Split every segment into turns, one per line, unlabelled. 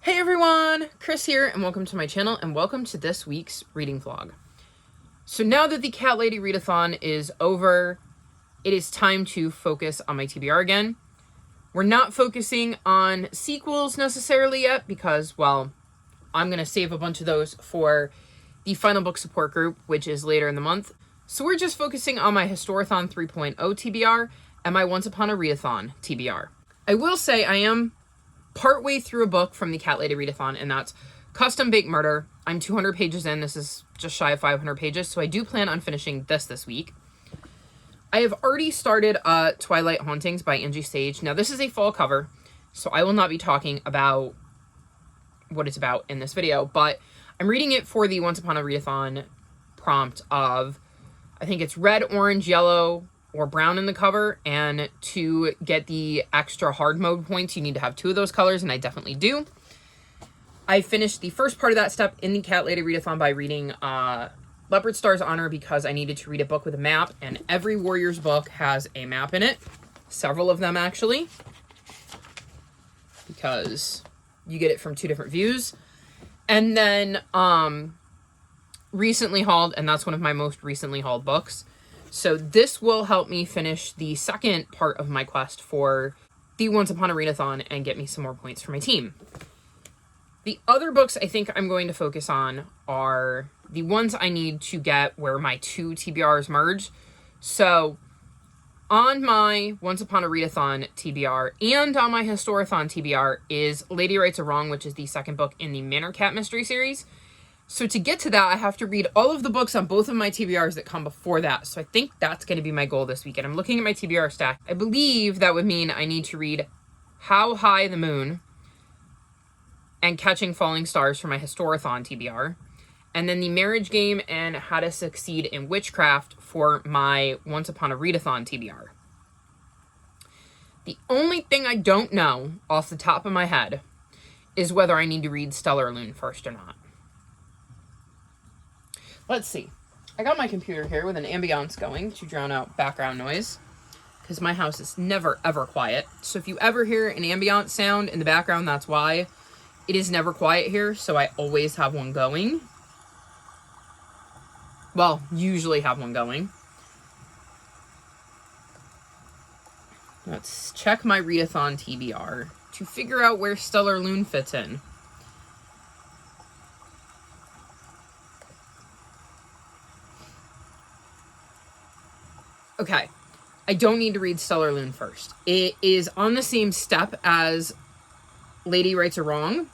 Hey everyone, Chris here, and welcome to my channel, and welcome to this week's reading vlog. So now that the Cat Lady Readathon is over, it is time to focus on my TBR again. We're not focusing on sequels necessarily yet because, well, I'm going to save a bunch of those for the final book support group, which is later in the month. So we're just focusing on my Historathon 3.0 TBR and my Once Upon a Readathon TBR. I will say I am partway through a book from the Cat Lady Readathon, and that's Custom Baked Murder. I'm 200 pages in. This is just shy of 500 pages, so I do plan on finishing this week. I have already started Twilight Hauntings by Angie Sage. Now, this is a fall cover, so I will not be talking about what it's about in this video, but I'm reading it for the Once Upon a Readathon prompt of, I think it's red, orange, yellow, or brown in the cover, and to get the extra hard mode points, you need to have 2 of those colors, and I definitely do. I finished the first part of that step in the Cat Lady Readathon by reading Leopard Star's Honor because I needed to read a book with a map, and every Warriors book has a map in it. Several of them, actually, because you get it from 2 different views. And then recently hauled, and that's one of my most recently hauled books. So this will help me finish the second part of my quest for the Once Upon a Readathon and get me some more points for my team. The other books I think I'm going to focus on are the ones I need to get where my 2 TBRs merge. So on my Once Upon a Readathon TBR and on my Historathon TBR is Lady Rights Are Wrong, which is the second book in the Manor Cat mystery series. So to get to that, I have to read all of the books on both of my TBRs that come before that. So I think that's going to be my goal this weekend. I'm looking at my TBR stack. I believe that would mean I need to read How High the Moon and Catching Falling Stars for my Historathon TBR. And then The Marriage Game and How to Succeed in Witchcraft for my Once Upon a Readathon TBR. The only thing I don't know off the top of my head is whether I need to read Stellar Loon first or not. Let's see. I got my computer here with an ambiance going to drown out background noise because my house is never, ever quiet. So if you ever hear an ambiance sound in the background, that's why. It is never quiet here, so I always have one going. Well, usually have one going. Let's check my Readathon TBR to figure out where Stellar Loon fits in. Okay, I don't need to read Stellar Loon first. It is on the same step as Lady Rights Are Wrong,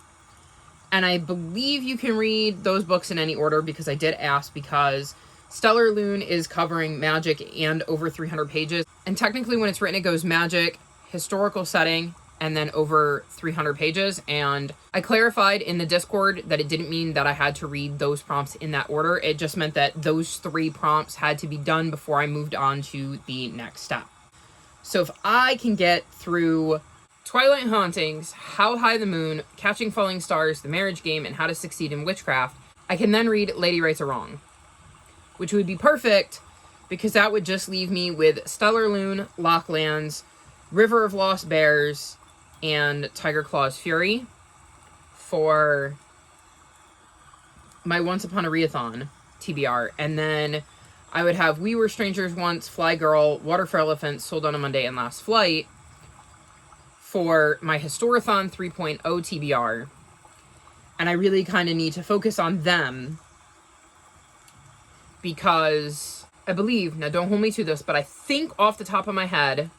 and I believe you can read those books in any order because I did ask, because Stellar Loon is covering magic and over 300 pages, and technically when it's written it goes magic, historical setting, and then over 300 pages, and I clarified in the Discord that it didn't mean that I had to read those prompts in that order. It just meant that those 3 prompts had to be done before I moved on to the next step. So if I can get through Twilight Hauntings, How High the Moon, Catching Falling Stars, The Marriage Game, and How to Succeed in Witchcraft, I can then read Lady Rights Are Wrong, which would be perfect because that would just leave me with Stellar Loon, Locklands, River of Lost Bears, and Tiger Claw's Fury for my Once Upon a Readathon TBR. And then I would have We Were Strangers Once, Fly Girl, Water for Elephants, Sold on a Monday, and Last Flight for my Historathon 3.0 TBR. And I really kind of need to focus on them because I believe, now don't hold me to this, but I think off the top of my head,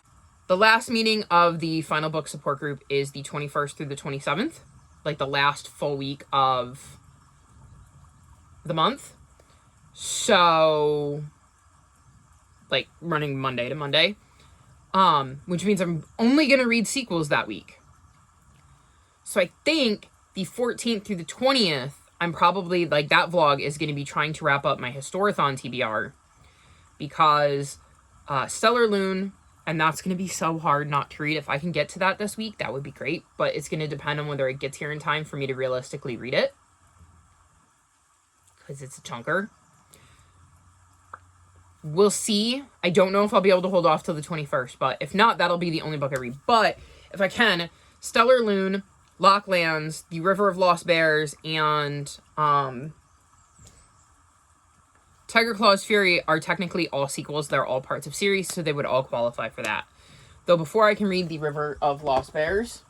the last meeting of the final book support group is the 21st through the 27th, like the last full week of the month. So, like, running Monday to Monday, which means I'm only going to read sequels that week. So I think the 14th through the 20th, I'm probably, like, that vlog is going to be trying to wrap up my Historathon TBR because Stellar Loon, and that's going to be so hard not to read. If I can get to that this week, that would be great. But it's going to depend on whether it gets here in time for me to realistically read it, because it's a chunker. We'll see. I don't know if I'll be able to hold off till the 21st, but if not, that'll be the only book I read. But if I can, Stellar Loon, Locklands, the River of Lost Bears, and Tiger Claw's Fury are technically all sequels. They're all parts of series, so they would all qualify for that. Though before I can read the River of Lost Bears,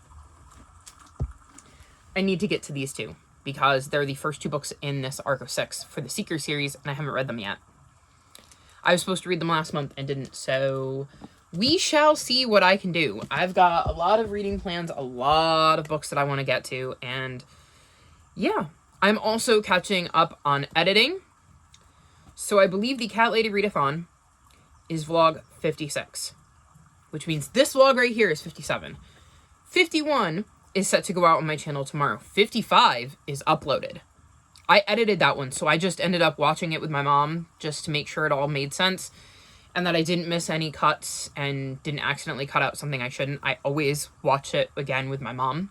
I need to get to these two, because they're the first 2 books in this arc of 6 for the Seeker series, and I haven't read them yet. I was supposed to read them last month and didn't, so we shall see what I can do. I've got a lot of reading plans, a lot of books that I want to get to, and yeah. I'm also catching up on editing. So I believe the Cat Lady Readathon is vlog 56, which means this vlog right here is 57. 51 is set to go out on my channel tomorrow. 55 is uploaded. I edited that one, so I just ended up watching it with my mom just to make sure it all made sense and that I didn't miss any cuts and didn't accidentally cut out something I shouldn't. I always watch it again with my mom.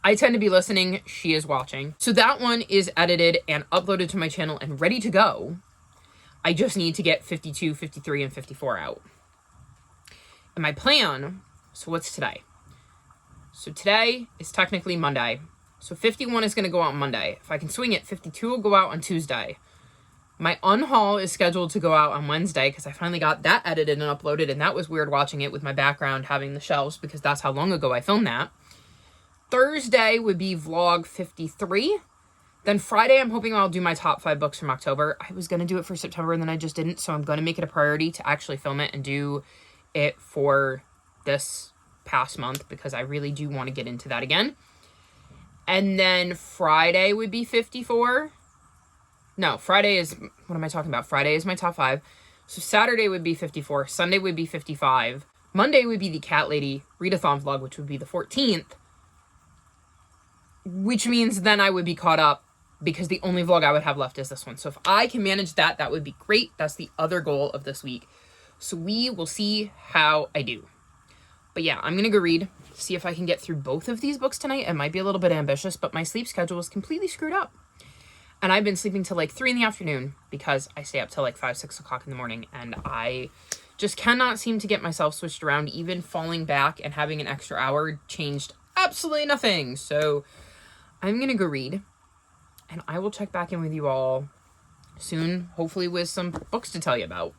I tend to be listening, she is watching. So that one is edited and uploaded to my channel and ready to go. I just need to get 52, 53, and 54 out. And my plan, so what's today? So today is technically Monday. So 51 is going to go out on Monday. If I can swing it, 52 will go out on Tuesday. My unhaul is scheduled to go out on Wednesday because I finally got that edited and uploaded, and that was weird watching it with my background having the shelves because that's how long ago I filmed that. Thursday would be vlog 53. Then Friday, I'm hoping I'll do my top 5 books from October. I was going to do it for September and then I just didn't. So I'm going to make it a priority to actually film it and do it for this past month because I really do want to get into that again. And then Friday would be 54. No, Friday is, what am I talking about? Friday is my top 5. So Saturday would be 54. Sunday would be 55. Monday would be the Cat Lady Readathon vlog, which would be the 14th. Which means then I would be caught up because the only vlog I would have left is this one. So if I can manage that, that would be great. That's the other goal of this week. So we will see how I do. But yeah, I'm going to go read, see if I can get through both of these books tonight. It might be a little bit ambitious, but my sleep schedule is completely screwed up. And I've been sleeping till like 3 in the afternoon because I stay up till like 5, 6 o'clock in the morning. And I just cannot seem to get myself switched around. Even falling back and having an extra hour changed absolutely nothing. So I'm going to go read, and I will check back in with you all soon, hopefully with some books to tell you about.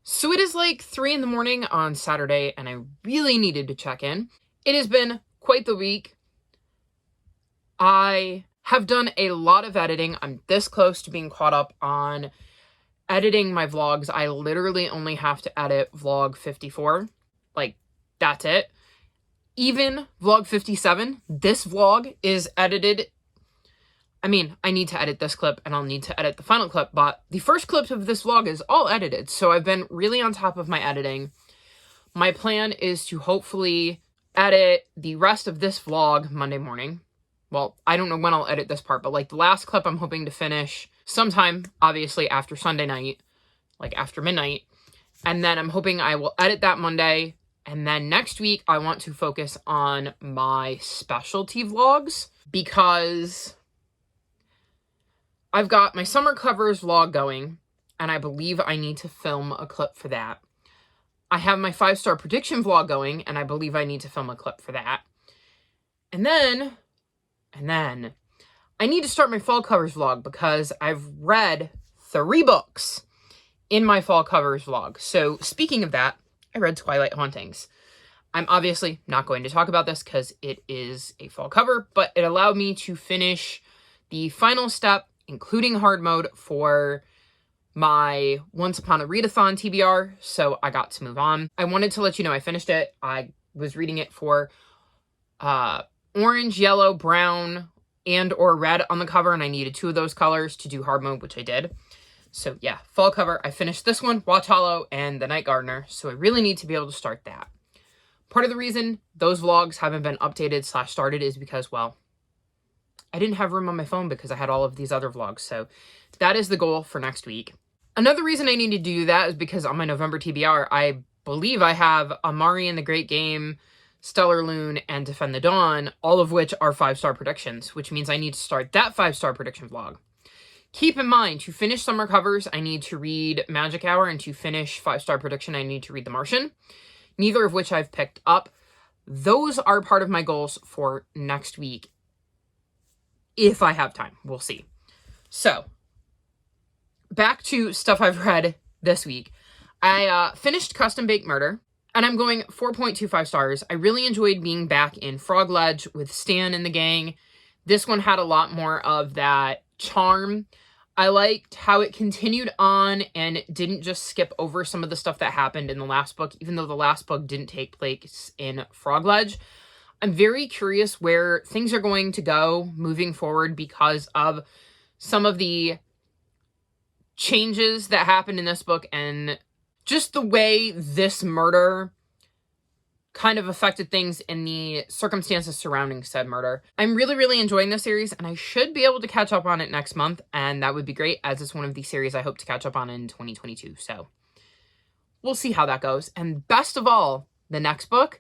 So it is like 3 in the morning on Saturday, and I really needed to check in. It has been quite the week. I have done a lot of editing. I'm this close to being caught up on editing my vlogs. I literally only have to edit vlog 54. Like, that's it. Even vlog 57, this vlog is edited. I mean, I need to edit this clip and I'll need to edit the final clip, but the first clip of this vlog is all edited. So I've been really on top of my editing. My plan is to hopefully edit the rest of this vlog Monday morning. Well, I don't know when I'll edit this part, but like the last clip I'm hoping to finish sometime, obviously after Sunday night, like after midnight. And then I'm hoping I will edit that Monday. And then next week I want to focus on my specialty vlogs because I've got my summer covers vlog going, and I believe I need to film a clip for that. I have my 5-star prediction vlog going, and I believe I need to film a clip for that. And then, I need to start my fall covers vlog because I've read 3 books in my fall covers vlog. So speaking of that, I read Twilight Hauntings. I'm obviously not going to talk about this because it is a fall cover, but it allowed me to finish the final step, including hard mode, for my Once Upon a Readathon TBR, so I got to move on. I wanted to let you know I finished it. I was reading it for orange, yellow, brown, and or red on the cover, and I needed 2 of those colors to do hard mode, which I did. So yeah, fall cover. I finished this one, Watch Hollow, and The Night Gardener, so I really need to be able to start that. Part of the reason those vlogs haven't been updated / started is because, well, I didn't have room on my phone because I had all of these other vlogs, so that is the goal for next week. Another reason I need to do that is because on my November TBR, I believe I have Amari and the Great Game, Stellar Loon, and Defend the Dawn, all of which are 5-star predictions, which means I need to start that 5-star prediction vlog. Keep in mind, to finish summer covers, I need to read Magic Hour, and to finish 5-star prediction, I need to read The Martian, neither of which I've picked up. Those are part of my goals for next week, if I have time. We'll see. So, back to stuff I've read this week. I finished Custom Baked Murder, and I'm going 4.25 stars. I really enjoyed being back in Frog Ledge with Stan and the gang. This one had a lot more of that charm. I liked how it continued on and didn't just skip over some of the stuff that happened in the last book, even though the last book didn't take place in Frog Ledge. I'm very curious where things are going to go moving forward because of some of the changes that happened in this book and just the way this murder kind of affected things in the circumstances surrounding said murder. I'm really, really enjoying this series, and I should be able to catch up on it next month, and that would be great, as it's one of the series I hope to catch up on in 2022, so we'll see how that goes. And best of all, the next book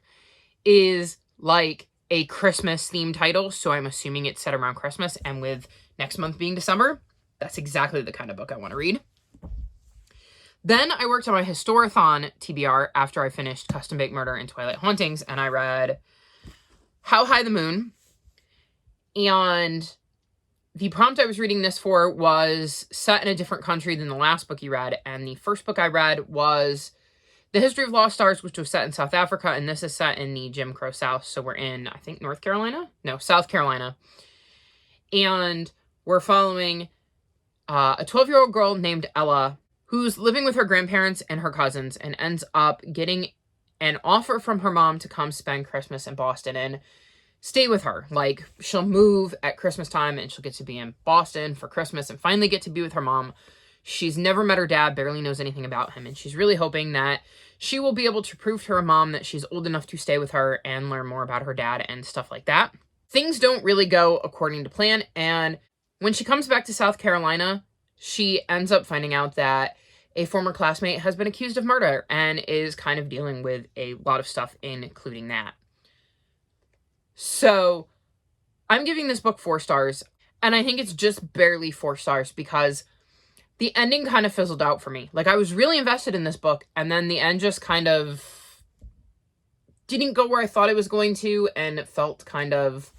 is like a Christmas-themed title, so I'm assuming it's set around Christmas, and with next month being December, that's exactly the kind of book I want to read. Then I worked on my Historathon TBR after I finished Custom Baked Murder and Twilight Hauntings, and I read How High the Moon. And the prompt I was reading this for was set in a different country than the last book you read, and the first book I read was The History of Lost Stars, which was set in South Africa, and this is set in the Jim Crow South, so we're in, I think, North Carolina? No, South Carolina. And we're following a 12-year-old girl named Ella, who's living with her grandparents and her cousins, and ends up getting an offer from her mom to come spend Christmas in Boston and stay with her. Like, she'll move at Christmas time, and she'll get to be in Boston for Christmas and finally get to be with her mom. She's never met her dad, barely knows anything about him, and she's really hoping that she will be able to prove to her mom that she's old enough to stay with her and learn more about her dad and stuff like that. Things don't really go according to plan, and when she comes back to South Carolina, she ends up finding out that a former classmate has been accused of murder and is kind of dealing with a lot of stuff, including that. So, I'm giving this book 4 stars, and I think it's just barely 4 stars because the ending kind of fizzled out for me. Like, I was really invested in this book, and then the end just kind of didn't go where I thought it was going to, and it felt kind of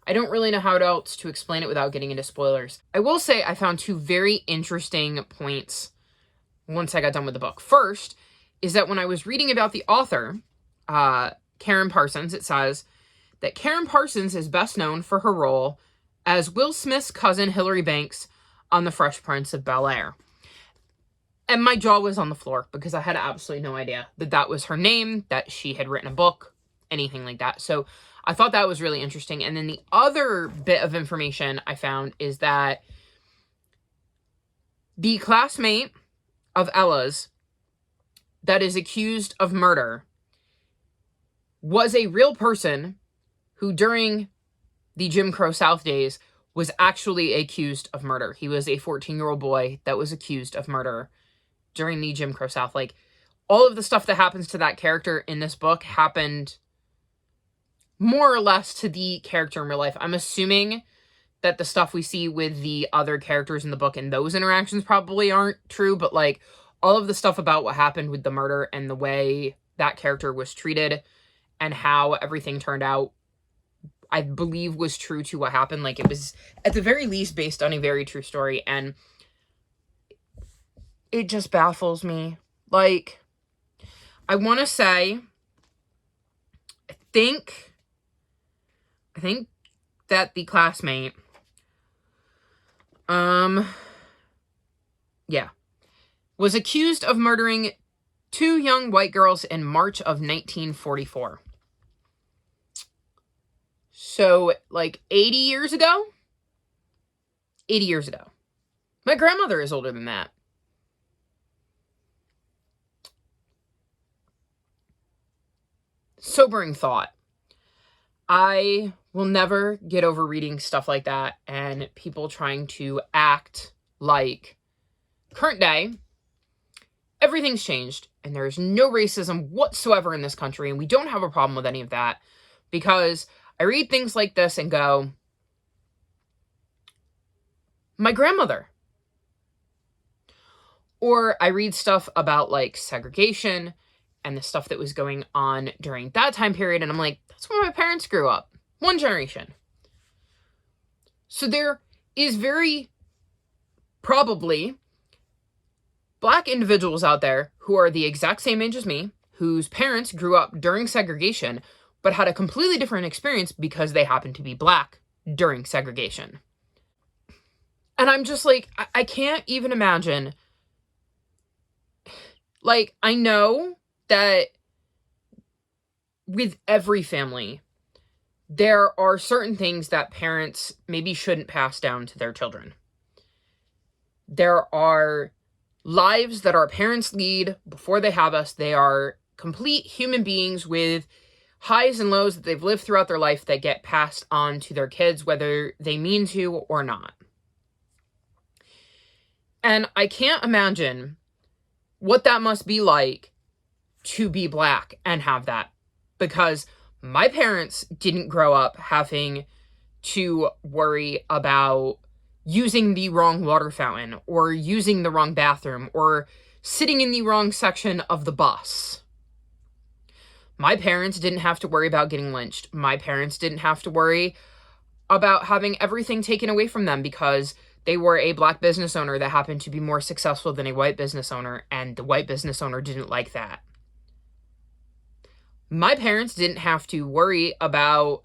I don't really know how else to explain it without getting into spoilers. I will say I found 2 very interesting points once I got done with the book. First is that when I was reading about the author, Karen Parsons, it says that Karen Parsons is best known for her role as Will Smith's cousin Hilary Banks on The Fresh Prince of Bel-Air. And my jaw was on the floor because I had absolutely no idea that that was her name, that she had written a book, anything like that. So I thought that was really interesting. And then the other bit of information I found is that the classmate of Ella's that is accused of murder was a real person who, during the Jim Crow South days, was actually accused of murder. He was a 14-year-old boy that was accused of murder during the Jim Crow South. Like, all of the stuff that happens to that character in this book happened more or less to the character in real life. I'm assuming that the stuff we see with the other characters in the book and those interactions probably aren't true, but like all of the stuff about what happened with the murder and the way that character was treated and how everything turned out, I believe was true to what happened. Like, it was at the very least based on a very true story, and it just baffles me. Like, I want to say, I think that the classmate Yeah. Was accused of murdering 2 young white girls in March of 1944. So, like 80 years ago? 80 years ago. My grandmother is older than that. Sobering thought. I will never get over reading stuff like that and people trying to act like current day, everything's changed and there's no racism whatsoever in this country, and we don't have a problem with any of that, because I read things like this and go, my grandmother. Or I read stuff about like segregation and the stuff that was going on during that time period, and I'm like, that's where my parents grew up. One generation. So there is very probably Black individuals out there who are the exact same age as me, whose parents grew up during segregation, but had a completely different experience because they happened to be Black during segregation. And I'm just like, I can't even imagine. Like, I know that with every family, there are certain things that parents maybe shouldn't pass down to their children. There are lives that our parents lead before they have us. They are complete human beings with highs and lows that they've lived throughout their life that get passed on to their kids, whether they mean to or not. And I can't imagine what that must be like to be Black and have that, because my parents didn't grow up having to worry about using the wrong water fountain or using the wrong bathroom or sitting in the wrong section of the bus. My parents didn't have to worry about getting lynched. My parents didn't have to worry about having everything taken away from them because they were a Black business owner that happened to be more successful than a white business owner, and the white business owner didn't like that. My parents didn't have to worry about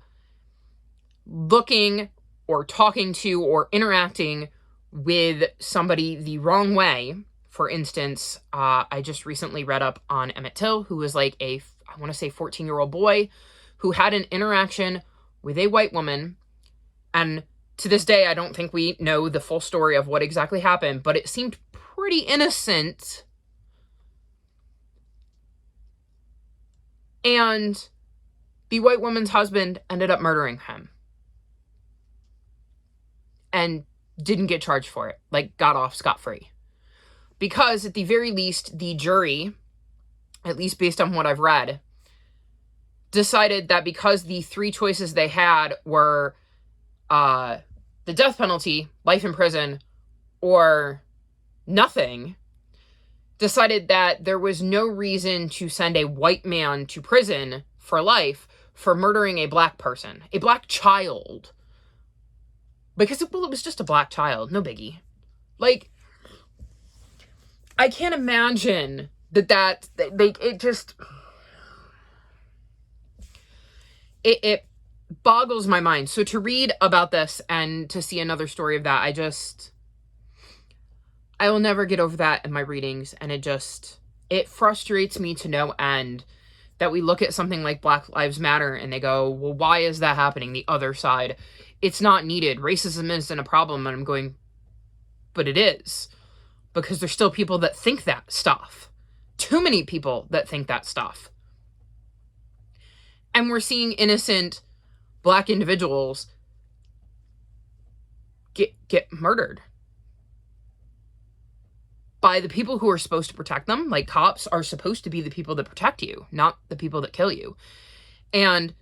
looking or talking to or interacting with somebody the wrong way. For instance, I just recently read up on Emmett Till, who was like I want to say 14-year-old boy who had an interaction with a white woman. And to this day, I don't think we know the full story of what exactly happened, but it seemed pretty innocent. And the white woman's husband ended up murdering him. And didn't get charged for it. Like, got off scot-free. Because, at the very least, the jury, at least based on what I've read, decided that because the 3 choices they had were the death penalty, life in prison, or nothing, decided that there was no reason to send a white man to prison for life for murdering a Black person, a Black child. Because, it was just a Black child, no biggie. Like, I can't imagine it boggles my mind. So to read about this and to see another story of that, I will never get over that in my readings. And it frustrates me to no end that we look at something like Black Lives Matter and they go, well, why is that happening? The other side, it's not needed. Racism isn't a problem. And I'm going, but it is. Because there's still people that think that stuff. Too many people that think that stuff. And we're seeing innocent Black individuals get murdered by the people who are supposed to protect them. Like, cops are supposed to be the people that protect you, not the people that kill you. And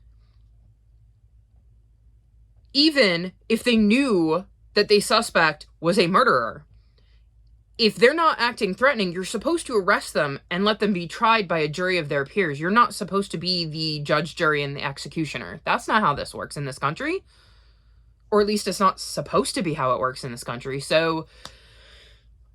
even if they knew that the suspect was a murderer, if they're not acting threatening, you're supposed to arrest them and let them be tried by a jury of their peers. You're not supposed to be the judge, jury, and the executioner. That's not how this works in this country. Or at least it's not supposed to be how it works in this country. So,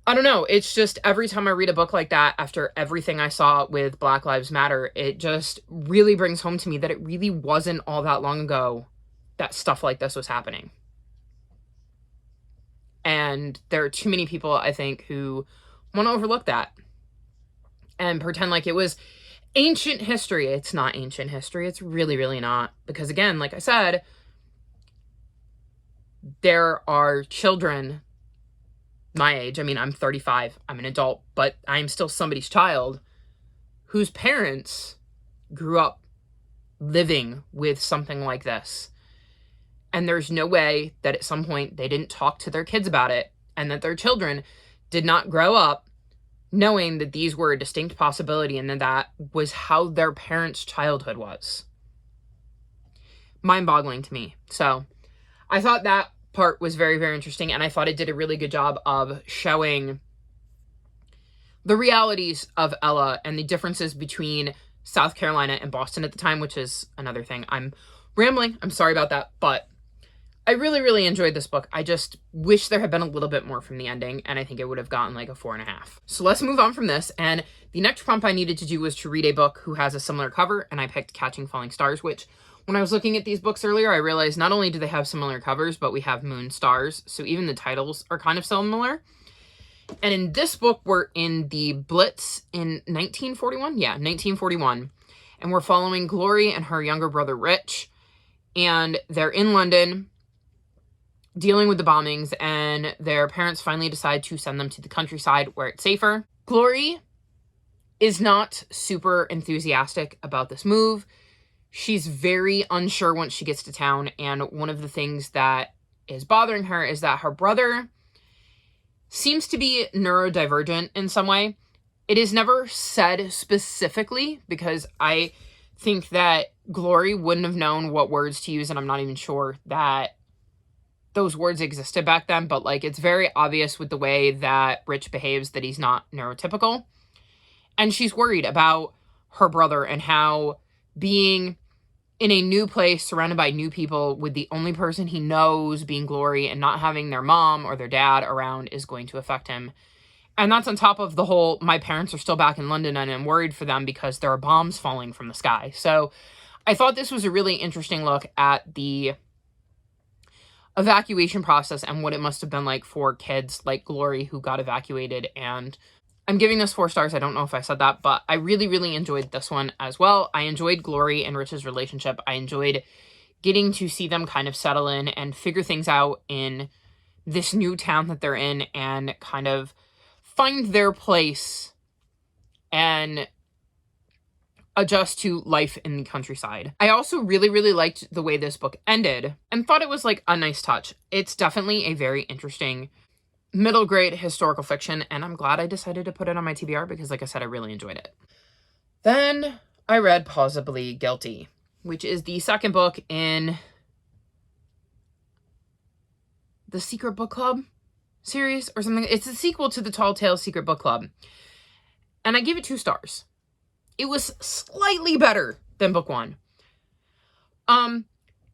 I don't know. It's just every time I read a book like that, after everything I saw with Black Lives Matter, it just really brings home to me that it really wasn't all that long ago that stuff like this was happening. And there are too many people, I think, who want to overlook that and pretend like it was ancient history. It's not ancient history. It's really, really not. Because again, like I said, there are children my age. I mean, I'm 35. I'm an adult, but I'm still somebody's child whose parents grew up living with something like this. And there's no way that at some point they didn't talk to their kids about it, and that their children did not grow up knowing that these were a distinct possibility and that was how their parents' childhood was. Mind-boggling to me. So I thought that part was very, very interesting, and I thought it did a really good job of showing the realities of Ella and the differences between South Carolina and Boston at the time, which is another thing. I'm rambling. I'm sorry about that, but I really, really enjoyed this book. I just wish there had been a little bit more from the ending, and I think it would have gotten like a 4.5. So let's move on from this, and the next prompt I needed to do was to read a book who has a similar cover, and I picked Catching Falling Stars, which when I was looking at these books earlier, I realized not only do they have similar covers, but we have moon stars, so even the titles are kind of similar. And in this book, we're in the Blitz in 1941. Yeah, 1941. And we're following Glory and her younger brother, Rich. And they're in London dealing with the bombings. And their parents finally decide to send them to the countryside where it's safer. Glory is not super enthusiastic about this move. She's very unsure once she gets to town. And one of the things that is bothering her is that her brother seems to be neurodivergent in some way. It is never said specifically, because I think that Glory wouldn't have known what words to use, and I'm not even sure that those words existed back then, but like it's very obvious with the way that Rich behaves that he's not neurotypical. And she's worried about her brother and how being in a new place surrounded by new people with the only person he knows being Glory and not having their mom or their dad around is going to affect him. And that's on top of the whole, my parents are still back in London and I'm worried for them because there are bombs falling from the sky. So I thought this was a really interesting look at the evacuation process and what it must have been like for kids like Glory who got evacuated. And I'm giving this 4 stars. I don't know if I said that, but I really, really enjoyed this one as well. I enjoyed Glory and Rich's relationship. I enjoyed getting to see them kind of settle in and figure things out in this new town that they're in and kind of find their place and adjust to life in the countryside. I also really, really liked the way this book ended and thought it was like a nice touch. It's definitely a very interesting middle grade historical fiction, and I'm glad I decided to put it on my TBR because, like I said, I really enjoyed it. Then I read Plausibly Guilty, which is the second book in the Secret Book Club series or something. It's a sequel to the Tall Tales Secret Book Club, and I gave it 2 stars. It was slightly better than book 1.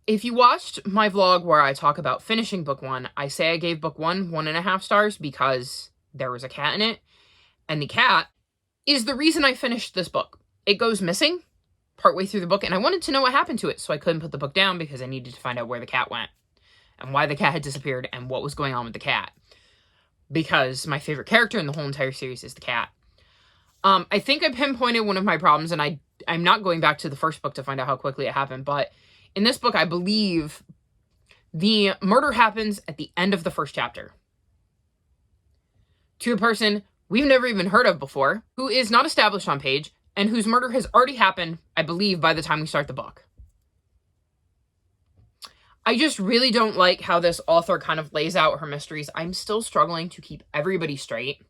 If you watched my vlog where I talk about finishing book 1, I say I gave book 1 1.5 stars because there was a cat in it. And the cat is the reason I finished this book. It goes missing partway through the book, and I wanted to know what happened to it, so I couldn't put the book down because I needed to find out where the cat went and why the cat had disappeared and what was going on with the cat. Because my favorite character in the whole entire series is the cat. I think I pinpointed one of my problems, and I'm not going back to the first book to find out how quickly it happened, but in this book, I believe the murder happens at the end of the first chapter to a person we've never even heard of before, who is not established on page, and whose murder has already happened, I believe, by the time we start the book. I just really don't like how this author kind of lays out her mysteries. I'm still struggling to keep everybody straight.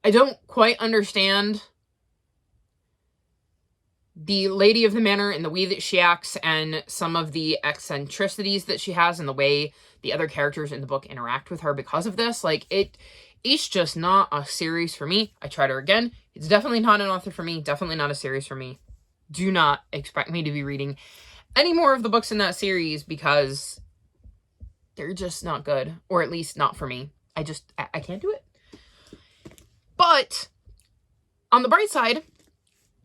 I don't quite understand the lady of the manor and the way that she acts and some of the eccentricities that she has and the way the other characters in the book interact with her because of this. Like, it's just not a series for me. I tried her again. It's definitely not an author for me. Definitely not a series for me. Do not expect me to be reading any more of the books in that series because they're just not good. Or at least not for me. I can't do it. But on the bright side,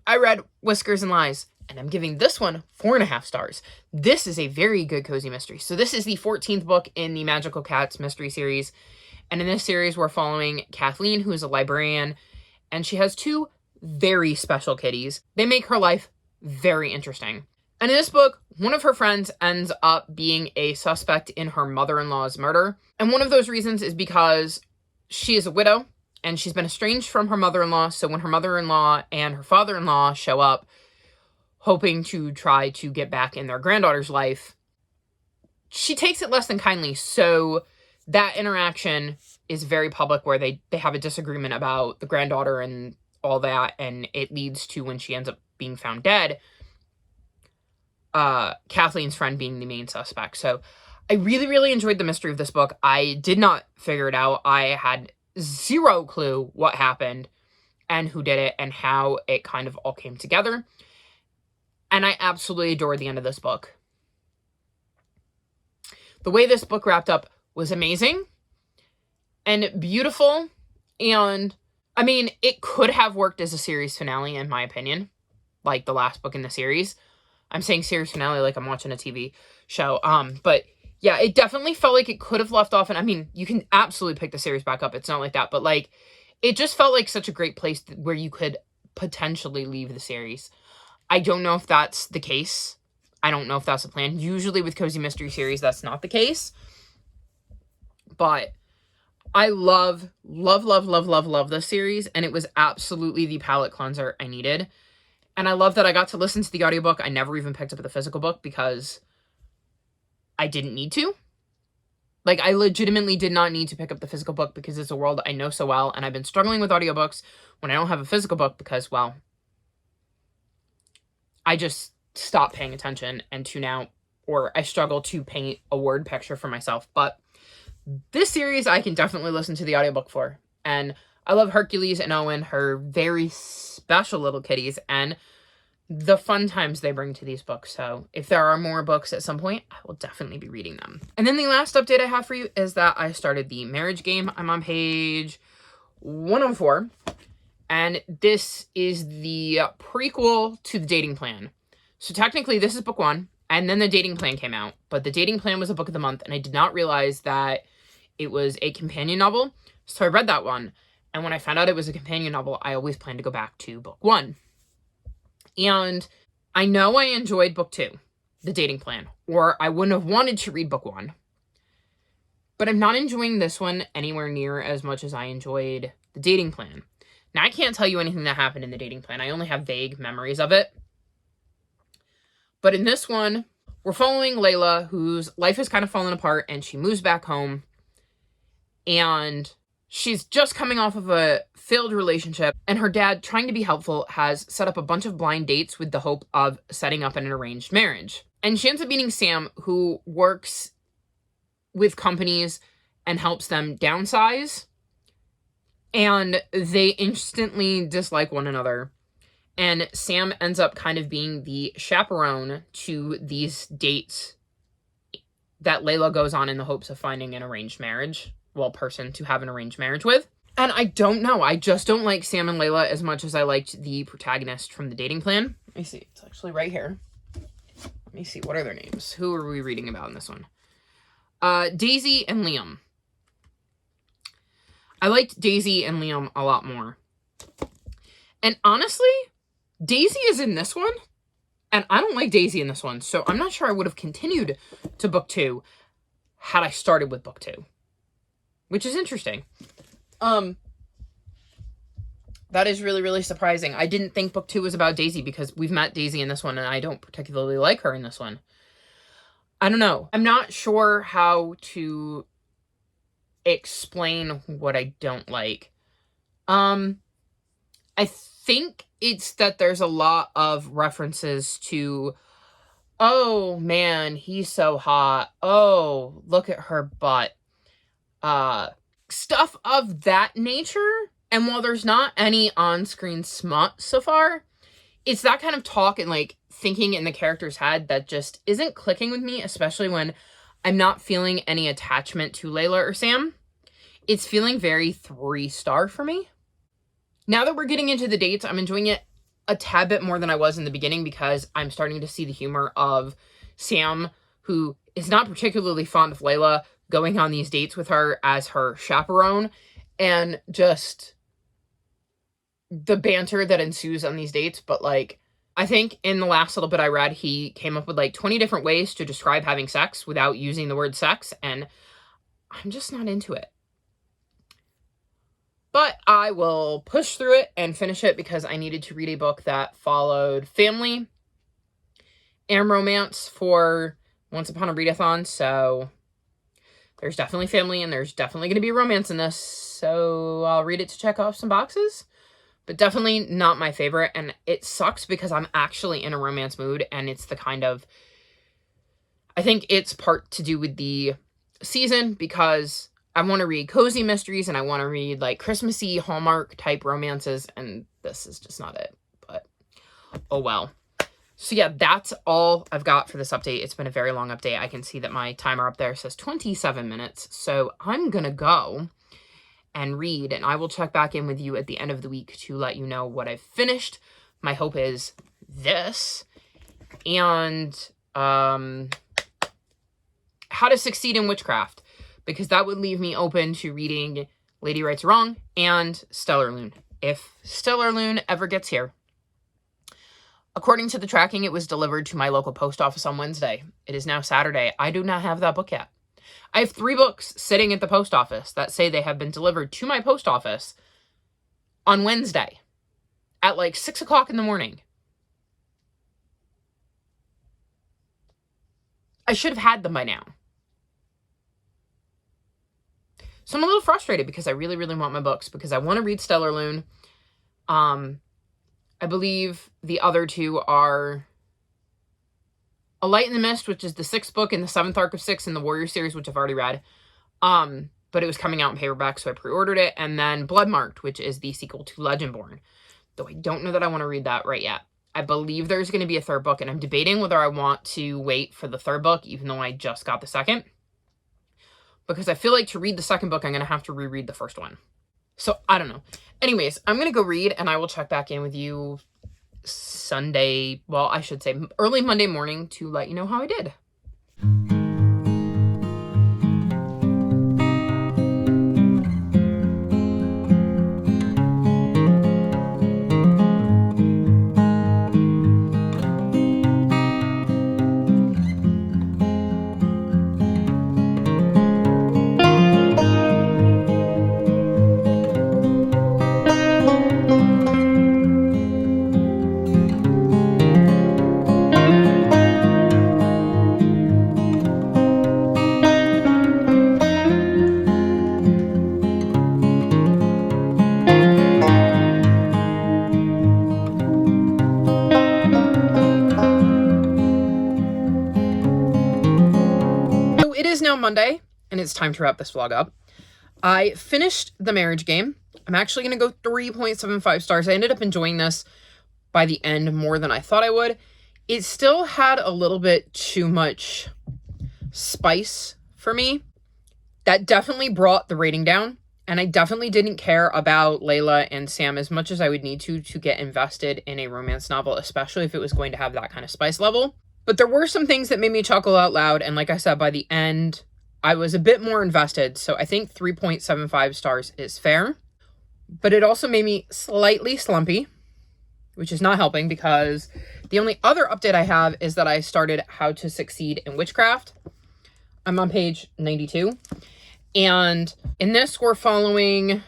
I read Whiskers and Lies, and I'm giving this one 4.5 stars. This is a very good cozy mystery. So this is the 14th book in the Magical Cats mystery series. And in this series, we're following Kathleen, who is a librarian, and she has 2 very special kitties. They make her life very interesting. And in this book, one of her friends ends up being a suspect in her mother-in-law's murder. And one of those reasons is because she is a widow, and she's been estranged from her mother-in-law. So when her mother-in-law and her father-in-law show up, hoping to try to get back in their granddaughter's life, she takes it less than kindly. So that interaction is very public, where they have a disagreement about the granddaughter and all that, and it leads to, when she ends up being found dead, Kathleen's friend being the main suspect. So I really, really enjoyed the mystery of this book. I did not figure it out. I had zero clue what happened and who did it and how it kind of all came together. And I absolutely adored the end of this book. The way this book wrapped up was amazing and beautiful. And I mean, it could have worked as a series finale, in my opinion, like the last book in the series. I'm saying series finale like I'm watching a TV show. But yeah, it definitely felt like it could have left off. And I mean, you can absolutely pick the series back up. It's not like that. But like, it just felt like such a great place where you could potentially leave the series. I don't know if that's the case. I don't know if that's the plan. Usually with cozy mystery series, that's not the case. But I love this series. And it was absolutely the palate cleanser I needed. And I love that I got to listen to the audiobook. I never even picked up the physical book because I didn't need to. Like, I legitimately did not need to pick up the physical book because it's a world I know so well. And I've been struggling with audiobooks when I don't have a physical book because, well, I just stop paying attention and tune out, or I struggle to paint a word picture for myself. But this series, I can definitely listen to the audiobook for. And I love Hercules and Owen, her very special little kitties, and the fun times they bring to these books. So if there are more books at some point, I will definitely be reading them. And then the last update I have for you is that I started the marriage game. I'm on page 104. And this is the prequel to the dating plan. So technically this is book 1, and then the dating plan came out. But the dating plan was a book of the month, and I did not realize that it was a companion novel. So I read that one. And when I found out it was a companion novel, I always planned to go back to book 1. And I know I enjoyed book 2, the dating plan, or I wouldn't have wanted to read book 1. But I'm not enjoying this one anywhere near as much as I enjoyed the dating plan. Now, I can't tell you anything that happened in the dating plan. I only have vague memories of it. But in this one, we're following Layla, whose life has kind of fallen apart, and she moves back home. And she's just coming off of a failed relationship, and her dad, trying to be helpful, has set up a bunch of blind dates with the hope of setting up an arranged marriage. And she ends up meeting Sam, who works with companies and helps them downsize. And they instantly dislike one another. And Sam ends up kind of being the chaperone to these dates that Layla goes on in the hopes of finding an arranged marriage. Well, person to have an arranged marriage with. And I don't know. I just don't like Sam and Layla as much as I liked the protagonist from the dating plan. Let me see. It's actually right here. Let me see. What are their names? Who are we reading about in this one? Daisy and Liam. I liked Daisy and Liam a lot more. And honestly, Daisy is in this one, and I don't like Daisy in this one, so I'm not sure I would have continued to book 2 had I started with book 2. Which is interesting. That is really, really surprising. I didn't think book 2 was about Daisy because we've met Daisy in this one, and I don't particularly like her in this one. I don't know. I'm not sure how to explain what I don't like. I think it's that there's a lot of references to, oh man, he's so hot. Oh, look at her butt. Stuff of that nature. And while there's not any on-screen smut so far, it's that kind of talk and like thinking in the character's head that just isn't clicking with me, especially when I'm not feeling any attachment to Layla or Sam. It's feeling very 3-star for me. Now that we're getting into the dates, I'm enjoying it a tad bit more than I was in the beginning because I'm starting to see the humor of Sam, who is not particularly fond of Layla, going on these dates with her as her chaperone, and just the banter that ensues on these dates. But like, I think in the last little bit I read, he came up with like 20 different ways to describe having sex without using the word sex, and I'm just not into it. But I will push through it and finish it because I needed to read a book that followed family and romance for Once Upon a Readathon. So there's definitely family and there's definitely going to be romance in this. So I'll read it to check off some boxes. But definitely not my favorite. And it sucks because I'm actually in a romance mood. And it's the kind of... I think it's part to do with the season because I want to read cozy mysteries and I want to read like Christmassy Hallmark type romances, and this is just not it, but oh well. So yeah, that's all I've got for this update. It's been a very long update. I can see that my timer up there says 27 minutes. So I'm going to go and read, and I will check back in with you at the end of the week to let you know what I've finished. My hope is this, and How to Succeed in Witchcraft, because that would leave me open to reading Lady Rights Wrong and Stellar Loon, if Stellar Loon ever gets here. According to the tracking, it was delivered to my local post office on Wednesday. It is now Saturday. I do not have that book yet. I have 3 books sitting at the post office that say they have been delivered to my post office on Wednesday at like 6 o'clock in the morning. I should have had them by now. So I'm a little frustrated because I really, really want my books because I want to read Stellar Loon. I believe the other 2 are A Light in the Mist, which is the 6th book in the 7th arc of 6 in the Warrior series, which I've already read. But it was coming out in paperback, so I pre-ordered it. And then Bloodmarked, which is the sequel to Legendborn. Though I don't know that I want to read that right yet. I believe there's going to be a 3rd book, and I'm debating whether I want to wait for the 3rd book, even though I just got the 2nd. Because I feel like to read the 2nd book, I'm going to have to reread the 1st one. So, I don't know. Anyways, I'm going to go read, and I will check back in with you Sunday, well, I should say early Monday morning to let you know how I did. Now Monday, and it's time to wrap this vlog up. I finished The Marriage Game. I'm actually going to go 3.75 stars. I ended up enjoying this by the end more than I thought I would. It still had a little bit too much spice for me. That definitely brought the rating down, and I definitely didn't care about Layla and Sam as much as I would need to get invested in a romance novel, especially if it was going to have that kind of spice level. But there were some things that made me chuckle out loud, and like I said, by the end, I was a bit more invested, so I think 3.75 stars is fair. But it also made me slightly slumpy, which is not helping because the only other update I have is that I started How to Succeed in Witchcraft. I'm on page 92. And in this, we're following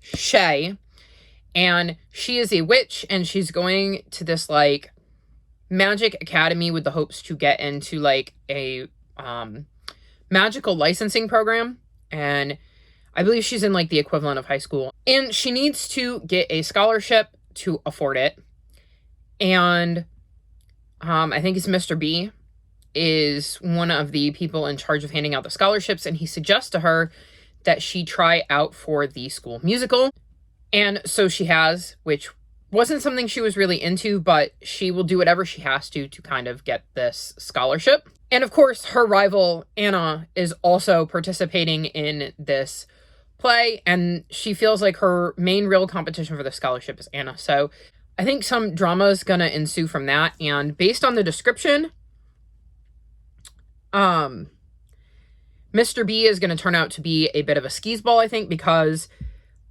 Shay, and she is a witch, and she's going to this, like, magic academy with the hopes to get into like a magical licensing program, and I believe she's in like the equivalent of high school, and she needs to get a scholarship to afford it. And I think it's Mr. B is one of the people in charge of handing out the scholarships, and he suggests to her that she try out for the school musical. And so she has, which wasn't something she was really into, but she will do whatever she has to kind of get this scholarship. And of course, her rival, Anna, is also participating in this play, and she feels like her main real competition for the scholarship is Anna. So I think some drama is going to ensue from that. And based on the description, Mr. B is going to turn out to be a bit of a skis-ball, I think, because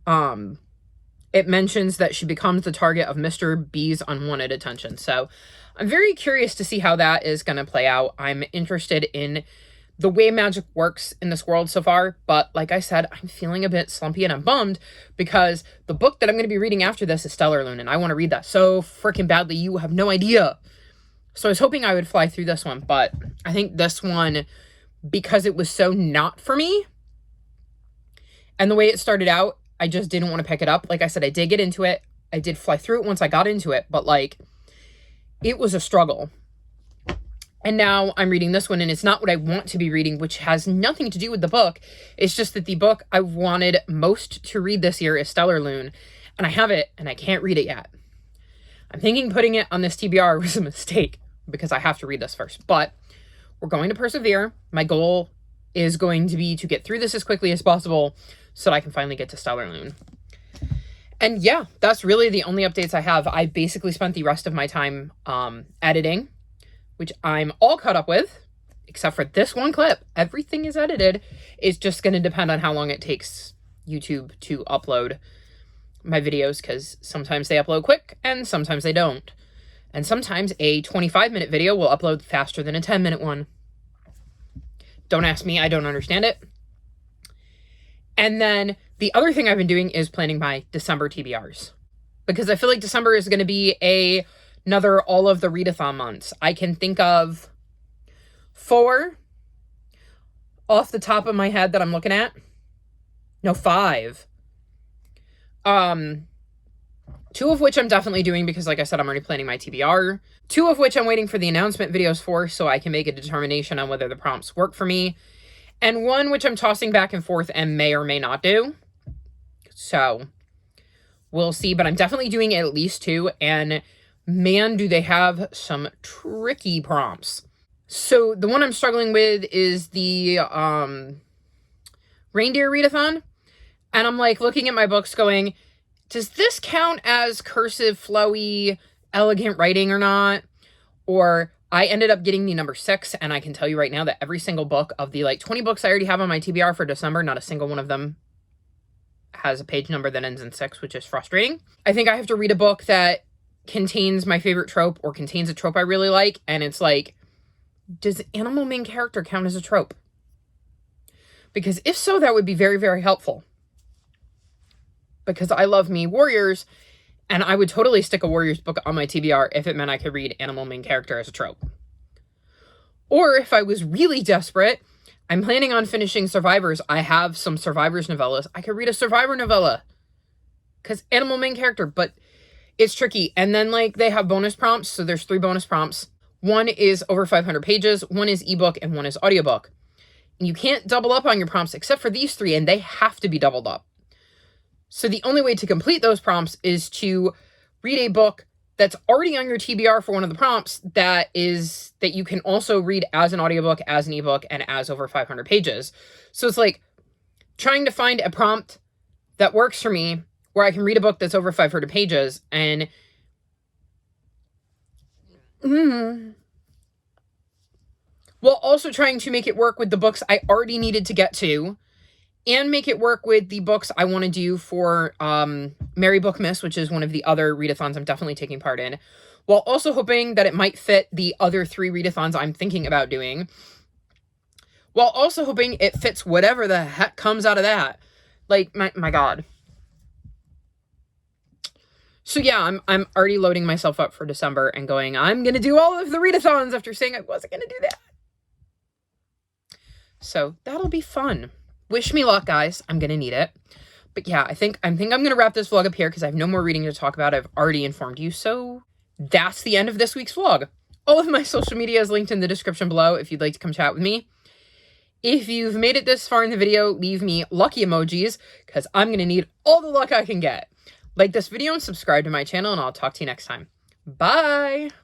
it mentions that she becomes the target of Mr. B's unwanted attention. So I'm very curious to see how that is going to play out. I'm interested in the way magic works in this world so far, but like I said, I'm feeling a bit slumpy and I'm bummed because the book that I'm going to be reading after this is Stellarlune, and I want to read that so freaking badly, you have no idea. So I was hoping I would fly through this one, but I think this one, because it was so not for me, and the way it started out, I just didn't want to pick it up. Like I said, I did get into it. I did fly through it once I got into it, but like, it was a struggle. And now I'm reading this one, and it's not what I want to be reading, which has nothing to do with the book. It's just that the book I wanted most to read this year is Stellarlune, and I have it, and I can't read it yet. I'm thinking putting it on this TBR was a mistake, because I have to read this first. But we're going to persevere. My goal is going to be to get through this as quickly as possible so that I can finally get to Stellarlune. And yeah, that's really the only updates I have. I basically spent the rest of my time editing, which I'm all caught up with, except for this one clip. Everything is edited. It's just going to depend on how long it takes YouTube to upload my videos, because sometimes they upload quick and sometimes they don't. And sometimes a 25-minute video will upload faster than a 10-minute one. Don't ask me, I don't understand it. And then the other thing I've been doing is planning my December TBRs, because I feel like December is going to be another all of the readathon months. I can think of 4 off the top of my head that I'm looking at. No, 5. 2 of which I'm definitely doing because, like I said, I'm already planning my TBR. 2 of which I'm waiting for the announcement videos for so I can make a determination on whether the prompts work for me. And 1 which I'm tossing back and forth and may or may not do. So we'll see, but I'm definitely doing at least 2, and man, do they have some tricky prompts. So the one I'm struggling with is the reindeer readathon. And I'm like looking at my books going, does this count as cursive, flowy, elegant writing or not? Or I ended up getting the number 6, and I can tell you right now that every single book of the like 20 books I already have on my TBR for December, not a single one of them has a page number that ends in 6, which is frustrating. I think I have to read a book that contains my favorite trope or contains a trope I really like, and it's like, does animal main character count as a trope? Because if so, that would be very, very helpful. Because I love me warriors, and I would totally stick a warriors book on my TBR if it meant I could read animal main character as a trope. Or if I was really desperate, I'm planning on finishing Survivors. I have some Survivors novellas. I could read a Survivor novella. Because animal main character, but it's tricky. And then like they have bonus prompts. So there's 3 bonus prompts. 1 is over 500 pages. 1 is ebook and 1 is audiobook. And you can't double up on your prompts except for these 3, and they have to be doubled up. So the only way to complete those prompts is to read a book that's already on your TBR for one of the prompts that you can also read as an audiobook, as an ebook, and as over 500 pages. So it's like trying to find a prompt that works for me where I can read a book that's over 500 pages and while also trying to make it work with the books I already needed to get to, and make it work with the books I want to do for Merry Bookmas, which is one of the other readathons I'm definitely taking part in, while also hoping that it might fit the other 3 readathons I'm thinking about doing, while also hoping it fits whatever the heck comes out of that. Like, my God. So yeah, I'm already loading myself up for December and going, I'm going to do all of the readathons after saying I wasn't going to do that. So that'll be fun. Wish me luck, guys. I'm going to need it. But yeah, I think I'm going to wrap this vlog up here because I have no more reading to talk about. I've already informed you. So that's the end of this week's vlog. All of my social media is linked in the description below if you'd like to come chat with me. If you've made it this far in the video, leave me lucky emojis because I'm going to need all the luck I can get. Like this video and subscribe to my channel, and I'll talk to you next time. Bye!